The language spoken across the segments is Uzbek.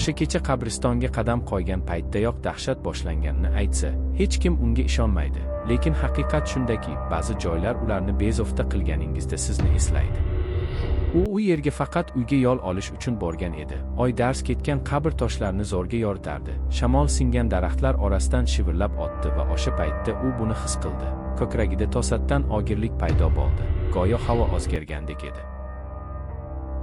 O'sha kecha qabristonga qadam qo'ygan paytdayoq dahshat boshlanganini aytsa, hech kim unga ishonmaydi. Lekin haqiqat shundaki, ba'zi joylar ularni bezovta qilganingizda sizni eslaydi. U yerga faqat uyga yo'l olish uchun borgan edi. Oy dars ketgan qabr toshlarini zo'rga yoritardi. Shamol singan daraxtlar orasidan shivirlab o'tdi va o'sha paytda u buni his qildi. Ko'kragida to'satdan og'irlik paydo bo'ldi. Go'yo havo o'zgargandek edi.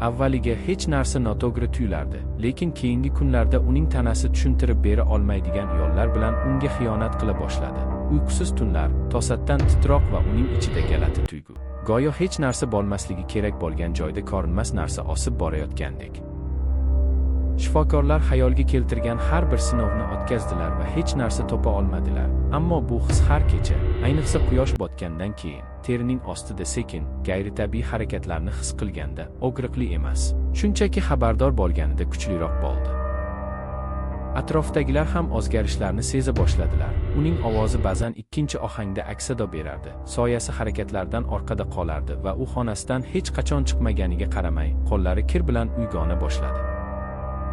Avvaliga hech narsa noto'g'ri tuyulardi, lekin keyingi kunlarda uning tanasi tushuntirib bera olmaydigan yo'llar bilan unga xiyonat qila boshladi. Uyqusiz tunlar, to'satdan titroq va uning ichida galati tuyg'u. Go'yo hech narsa bo'lmasligi kerak bo'lgan joyda ko'rinmas narsa osib borayotgandek. Shifokorlar xayolga keltirgan har bir sinovni o'tkazdilar va hech narsa topa olmadilar. Ammo bu his har kecha, ayniqsa quyosh botgandan keyin, terining ostida sekin, g'ayritabiiy harakatlarni his qilganda, og'riqli emas, shunchaki xabardor bo'lganida kuchliroq bo'ldi. Atrofdagilar ham o'zgarishlarni seza boshladilar. Uning ovozi ba'zan ikkinchi ohangda aks-sado berardi. Soyasi harakatlardan orqada qolardi va u xonasidan hech qachon chiqmaganiga qaramay, qo'llari kir bilan uyg'ona boshladi.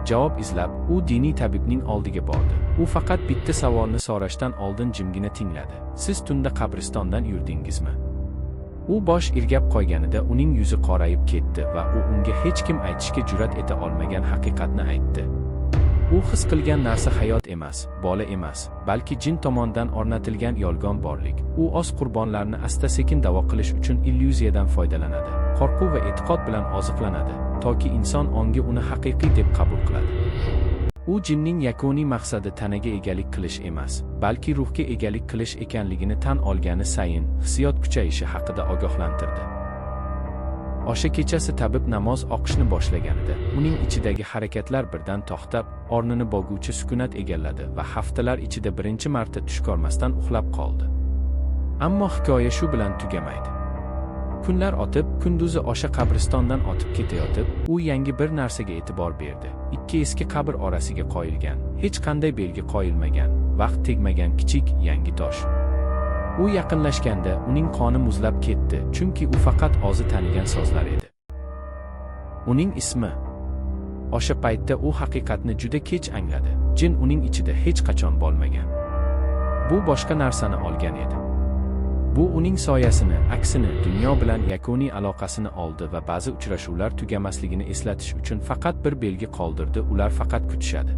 Javob izlab, u diniy tabibning oldiga bordi. U faqat bitta savolni so'rashdan oldin jimgina tingladi. Siz tunda qabristondan yurdingizmi? U bosh irgab qo'yganida uning yuzi qorayib ketdi va u unga hech kim aytishga jur'at eta olmagan haqiqatni aytdi. U his qilgan narsa hayot emas, bola emas, balki jin tomonidan o'rnatilgan yolg'on borlik. U o'z qurbonlarini asta-sekin davo qilish uchun illyuziyadan foydalanadi. Qo'rquv va e'tiqod bilan oziqlanadi, toki inson ongi uni haqiqiy deb qabul qiladi. U jinning yakuniy maqsadi tanaga egalik qilish emas, balki ruhga egalik qilish ekanligini tan olgani sayin hissiyot kuchayishi haqida ogohlantirdi. O'sha kechasi tabib namoz o'qishni boshlaganida, uning ichidagi harakatlar birdan to'xtab, o'rnini bog'uvchi sukunat egalladi va haftalar ichida birinchi marta tush ko'rmasdan uxlab qoldi. Ammo hikoya shu bilan tugamaydi. Kunlar o'tib, kunduzi o'sha qabristondan o'tib ketayotib, u yangi bir narsaga e'tibor berdi. Ikki eski qabr orasiga qo'yilgan, hech qanday belgi qo'yilmagan, vaqt tegmagan kichik, yangi tosh. U yaqinlashganda uning qoni muzlab ketdi, chunki u faqat o'zi tanigan so'zlar edi. Uning ismi. O'sha paytda u haqiqatni juda kech angladi. Jin uning ichida hech qachon bo'lmagan. Bu boshqa narsani olgan edi. Bu uning soyasini, aksini, dunyo bilan yakuniy aloqasini oldi va ba'zi uchrashuvlar tugamasligini eslatish uchun faqat bir belgi qoldirdi. Ular faqat kutishadi.